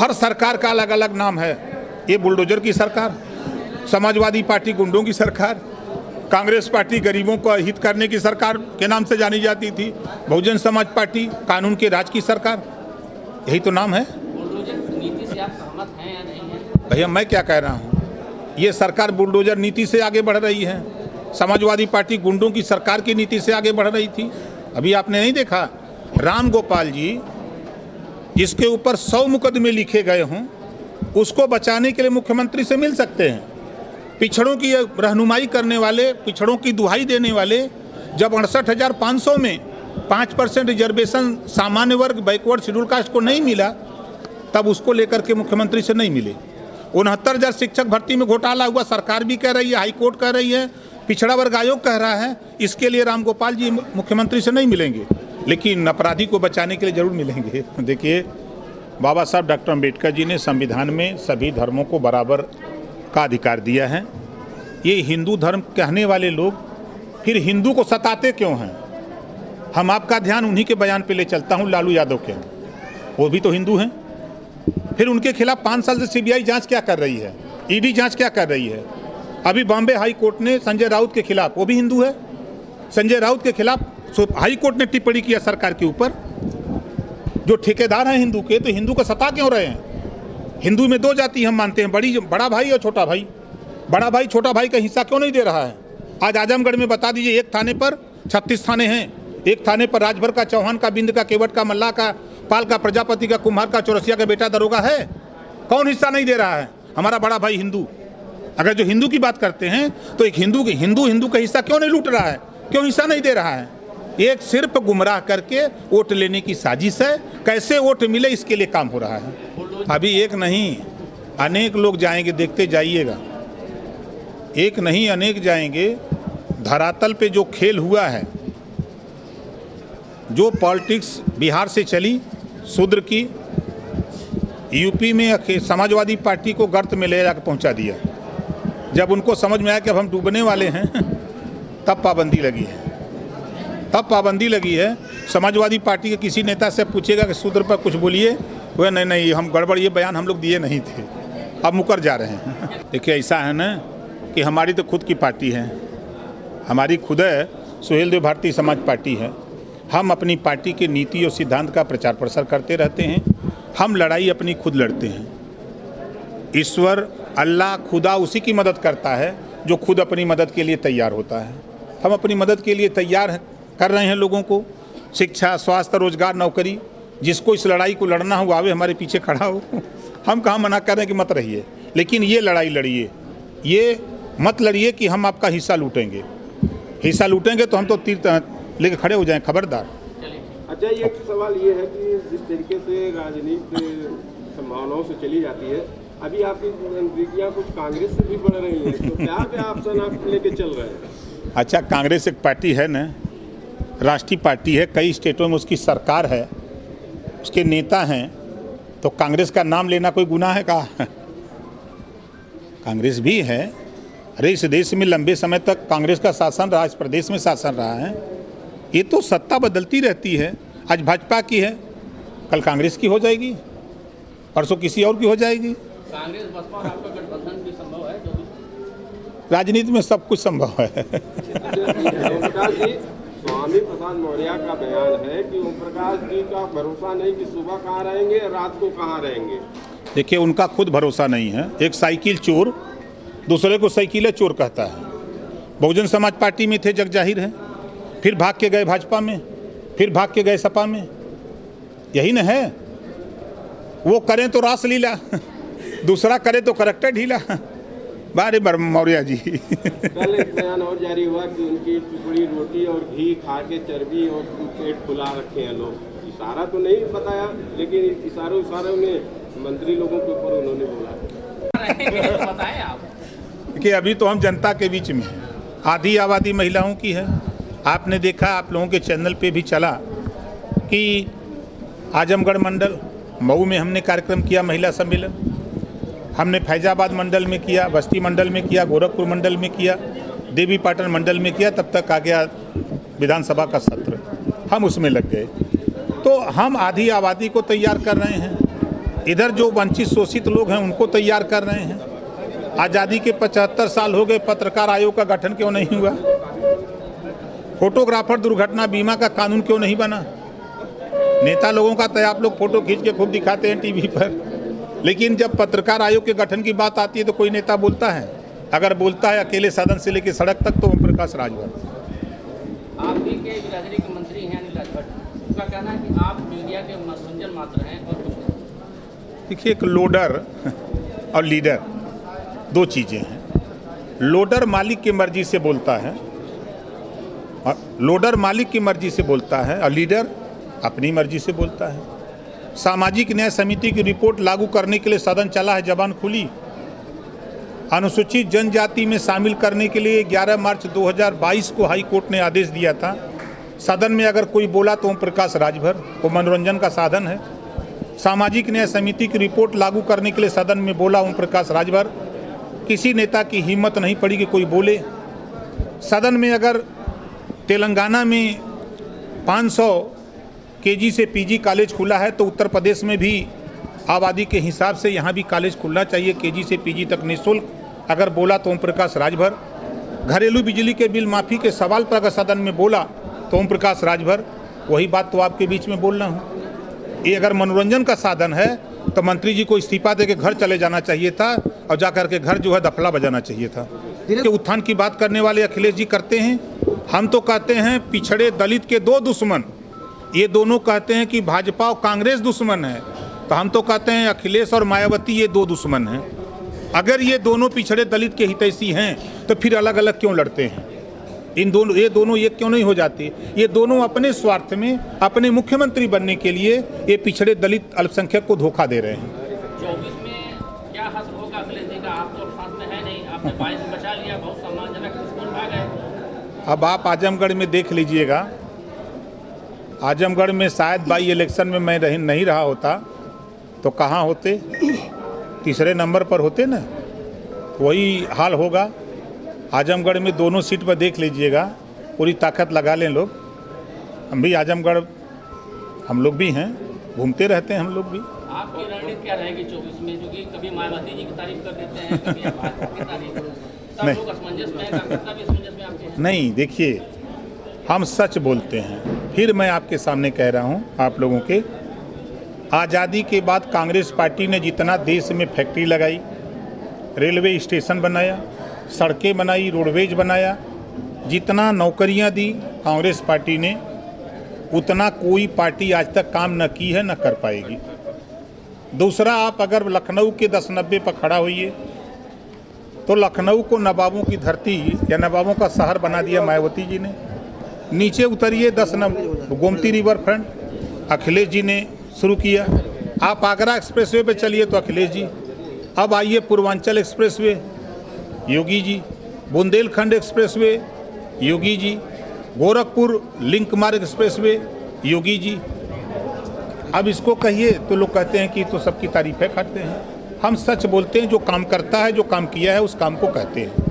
हर सरकार का अलग अलग नाम है। ये बुलडोजर की सरकार, समाजवादी पार्टी गुंडों की सरकार, कांग्रेस पार्टी गरीबों का हित करने की सरकार के नाम से जानी जाती थी, बहुजन समाज पार्टी कानून के राज की सरकार, यही तो नाम है। बुलडोजर नीति से आप सहमत हैं या नहीं हैं? भैया मैं क्या कह रहा हूँ, ये सरकार बुलडोजर नीति से आगे बढ़ रही है। समाजवादी पार्टी गुंडों की सरकार की नीति से आगे बढ़ रही थी। अभी आपने नहीं देखा, राम गोपाल जी जिसके ऊपर 100 मुकदमे लिखे गए हों, उसको बचाने के लिए मुख्यमंत्री से मिल सकते हैं। पिछड़ों की रहनुमाई करने वाले, पिछड़ों की दुहाई देने वाले, जब 68,500 में 5% रिजर्वेशन सामान्य वर्ग बैकवर्ड शेड्यूल कास्ट को नहीं मिला, तब उसको लेकर के मुख्यमंत्री से नहीं मिले। 69,000 शिक्षक भर्ती में घोटाला हुआ, सरकार भी कह रही है, हाई कोर्ट कह रही है, पिछड़ा वर्ग आयोग कह रहा है, इसके लिए राम गोपाल जी मुख्यमंत्री से नहीं मिलेंगे, लेकिन अपराधी को बचाने के लिए जरूर मिलेंगे। देखिए, बाबा साहब डॉक्टर अम्बेडकर जी ने संविधान में सभी धर्मों को बराबर का अधिकार दिया है। ये हिंदू धर्म कहने वाले लोग फिर हिंदू को सताते क्यों हैं? हम आपका ध्यान उन्हीं के बयान पे ले चलता हूँ, लालू यादव के, वो भी तो हिंदू हैं। फिर उनके खिलाफ 5 साल से सीबीआई जांच क्या कर रही है, ईडी जांच क्या कर रही है? अभी बॉम्बे हाई कोर्ट ने संजय राउत के खिलाफ, वो भी हिंदू है, संजय राउत के खिलाफ हाई कोर्ट ने टिप्पणी किया सरकार के ऊपर। जो ठेकेदार हैं हिंदू के, तो हिंदू को सता क्यों रहे हैं? हिंदू में 2 जाति हम मानते हैं, बड़ा भाई और छोटा भाई। बड़ा भाई छोटा भाई का हिस्सा क्यों नहीं दे रहा है? आज आजमगढ़ में बता दीजिए, एक थाने पर 36 थाने हैं, एक थाने पर राजभर का, चौहान का, बिंद का, केवट का, मल्ला का, पाल का, प्रजापति का, कुम्हार का, चौरसिया का बेटा दरोगा है। कौन हिस्सा नहीं दे रहा है? हमारा बड़ा भाई हिंदू। अगर जो हिंदू की बात करते हैं तो एक हिंदू का हिस्सा क्यों नहीं लूट रहा है, क्यों हिस्सा नहीं दे रहा है? एक सिर्फ गुमराह करके वोट लेने की साजिश है। कैसे वोट मिले इसके लिए काम हो रहा है। अभी एक नहीं अनेक लोग जाएंगे, देखते जाइएगा, एक नहीं अनेक जाएंगे। धरातल पे जो खेल हुआ है, जो पॉलिटिक्स बिहार से चली शूद्र की, यूपी में समाजवादी पार्टी को गर्त में ले जाकर पहुंचा दिया। जब उनको समझ में आया कि अब हम डूबने वाले हैं, तब पाबंदी लगी है, तब पाबंदी लगी है। समाजवादी पार्टी के किसी नेता से पूछेगा कि शूद्र पर कुछ बोलिए, वह नहीं हम गड़बड़, ये बयान हम लोग दिए नहीं थे, अब मुकर जा रहे हैं। देखिए, ऐसा है ना कि हमारी तो खुद की पार्टी है, हमारी खुद है, सुहेलदेव भारतीय समाज पार्टी है। हम अपनी पार्टी के नीति और सिद्धांत का प्रचार प्रसार करते रहते हैं। हम लड़ाई अपनी खुद लड़ते हैं। ईश्वर, अल्लाह, खुदा उसी की मदद करता है जो खुद अपनी मदद के लिए तैयार होता है। हम अपनी मदद के लिए तैयार कर रहे हैं लोगों को। शिक्षा, स्वास्थ्य, रोजगार, नौकरी, जिसको इस लड़ाई को लड़ना हो आवे, हमारे पीछे खड़ा हो। हम कहाँ मना कर रहे हैं कि मत रहिए, लेकिन ये लड़ाई लड़िए। ये मत लड़िए कि हम आपका हिस्सा लूटेंगे। हिस्सा लूटेंगे तो हम तो तीर लेके खड़े हो जाएं, खबरदार। अच्छा, ये सवाल ये है कि जिस तरीके से राजनीति संभावनाओं से चली जाती है, अभी आपकी नजदीकियाँ कुछ कांग्रेस से भी बढ़ रही हैं, तो क्या ऑप्शन आप लेके चल रहे हैं? अच्छा, कांग्रेस एक पार्टी है ना, राष्ट्रीय पार्टी है, कई स्टेटों में उसकी सरकार है, उसके नेता हैं, तो कांग्रेस का नाम लेना कोई गुनाह है? का कांग्रेस भी है। अरे इस देश में लंबे समय तक कांग्रेस का शासन रहा, इस प्रदेश में शासन रहा है। ये तो सत्ता बदलती रहती है, आज भाजपा की है, कल कांग्रेस की हो जाएगी, परसों किसी और की हो जाएगी। कांग्रेस बसपा और आपका गठबंधन भी संभव है? राजनीति में सब कुछ संभव है। स्वामी प्रसाद मौर्य का बयान है कि ओम प्रकाश जी का भरोसा नहीं कि सुबह कहाँ रहेंगे, रात को कहाँ रहेंगे। देखिए, उनका खुद भरोसा नहीं है। एक साइकिल चोर दूसरे को साइकिल चोर कहता है। बहुजन समाज पार्टी में थे, जग जाहिर है, फिर भाग के गए भाजपा में, फिर भाग के गए सपा में, यही न है। वो करें तो रासलीला, दूसरा करे तो करैक्टर ढीला। बारे मौर्य जी। कल एक बयान और जारी हुआ कि उनकी टुकड़ी रोटी और घी खा के चर्बी और पेट फुला रखे हैं लोग। इशारा तो नहीं बताया, लेकिन इशारों में मंत्री लोगों के ऊपर उन्होंने बोला। बताएं आप। देखिए, अभी तो हम जनता के बीच में हैं, आधी आबादी महिलाओं की है। आपने देखा, आप लोगों के चैनल पे भी चला कि आजमगढ़ मंडल मऊ में हमने कार्यक्रम किया, महिला सम्मेलन। हमने फैजाबाद मंडल में किया, बस्ती मंडल में किया, गोरखपुर मंडल में किया, देवी पाटन मंडल में किया। तब तक आ गया विधानसभा का सत्र, हम उसमें लग गए। तो हम आधी आबादी को तैयार कर रहे हैं। इधर जो वंचित शोषित लोग हैं उनको तैयार कर रहे हैं। आज़ादी के 75 साल हो गए, पत्रकार आयोग का गठन क्यों नहीं हुआ? फोटोग्राफर दुर्घटना बीमा का कानून क्यों नहीं बना? नेता लोगों का तो आप लोग फोटो खींच के खूब दिखाते हैं टीवी पर, लेकिन जब पत्रकार आयोग के गठन की बात आती है तो कोई नेता बोलता है? अगर बोलता है अकेले सदन से लेकर सड़क तक तो ओम प्रकाश राजभर। आप भी के बिरादरी के मंत्री हैं अनिल राजभर, उनका कहना है कि आप मीडिया के मनोरंजन मात्र हैं और कुछ नहीं। देखिए, एक लोडर और लीडर दो चीज़ें हैं। लोडर मालिक की मर्जी से बोलता है, और लोडर मालिक की मर्जी से बोलता है, और लीडर अपनी मर्जी से बोलता है। सामाजिक न्याय समिति की रिपोर्ट लागू करने के लिए सदन चला है, जबान खुली। अनुसूचित जनजाति में शामिल करने के लिए 11 मार्च 2022 को हाई कोर्ट ने आदेश दिया था। सदन में अगर कोई बोला तो ओम प्रकाश राजभर, वो मनोरंजन का साधन है। सामाजिक न्याय समिति की रिपोर्ट लागू करने के लिए सदन में बोला ओम प्रकाश राजभर। किसी नेता की हिम्मत नहीं पड़ी कि कोई बोले। सदन में अगर तेलंगाना में 500 केजी से पीजी कॉलेज खुला है तो उत्तर प्रदेश में भी आबादी के हिसाब से यहाँ भी कॉलेज खुलना चाहिए, केजी से पीजी तक निःशुल्क। अगर बोला तो ओम प्रकाश राजभर। घरेलू बिजली के बिल माफ़ी के सवाल पर अगर सदन में बोला तो ओम प्रकाश राजभर। वही बात तो आपके बीच में बोल रहा हूँ। ये अगर मनोरंजन का साधन है तो मंत्री जी को इस्तीफा दे के घर चले जाना चाहिए था, और जा कर के घर जो है दफला बजाना चाहिए था। कि उत्थान की बात करने वाले अखिलेश जी करते हैं। हम तो कहते हैं पिछड़े दलित के दो दुश्मन, ये दोनों कहते हैं कि भाजपा और कांग्रेस दुश्मन है, तो हम तो कहते हैं अखिलेश और मायावती ये दो दुश्मन हैं। अगर ये दोनों पिछड़े दलित के हितैषी हैं तो फिर अलग अलग क्यों लड़ते हैं? ये दोनों एक क्यों नहीं हो जाते? ये दोनों अपने स्वार्थ में, अपने मुख्यमंत्री बनने के लिए ये पिछड़े दलित अल्पसंख्यक को धोखा दे रहे हैं। 24 में क्या हासिल होगा अखिलेश जी का? आप तो साथ में है नहीं, आपने 22 में बचा लिया, बहुत सम्मानजनक स्कूल भाग गए। अब आप आजमगढ़ में देख लीजिएगा, आजमगढ़ में शायद बाई इलेक्शन में मैं नहीं रहा होता तो कहाँ होते? तीसरे नंबर पर होते ना। वही हाल होगा आजमगढ़ में। दोनों सीट पर देख लीजिएगा, पूरी ताकत लगा लें लोग। हम भी आजमगढ़, हम लोग भी हैं, घूमते रहते हैं हम लोग भी। आपकी रणनीति क्या रहेगी 24 में? क्योंकि कभी मायावती जी की तारीफ कर देते हैं, कभी आप भाजपा की तारीफ। सब लोग असमंजस में है, कार्यकर्ता भी असमंजस में आपके हैं। नहीं, देखिए, हम सच बोलते हैं। फिर मैं आपके सामने कह रहा हूँ आप लोगों के, आज़ादी के बाद कांग्रेस पार्टी ने जितना देश में फैक्ट्री लगाई, रेलवे स्टेशन बनाया, सड़कें बनाई, रोडवेज बनाया, जितना नौकरियां दी कांग्रेस पार्टी ने, उतना कोई पार्टी आज तक काम न की है, न कर पाएगी। दूसरा, आप अगर लखनऊ के 1090 पर खड़ा होइए तो लखनऊ को नवाबों की धरती या नवाबों का शहर बना दिया मायावती जी ने। नीचे उतरिए 10 number Gomti river front Akhilesh ji ने शुरू किया। आप आगरा एक्सप्रेसवे पे चलिए तो अखिलेश जी। अब आइए Purvanchal expressway, Yogi ji. Bundelkhand expressway, Yogi ji. Gorakhpur link मार्ग एक्सप्रेसवे, योगी जी। अब इसको कहिए तो लोग कहते हैं कि तो सबकी तारीफें करते हैं। हम सच बोलते हैं, जो काम करता है, जो काम किया है, उस काम को कहते हैं।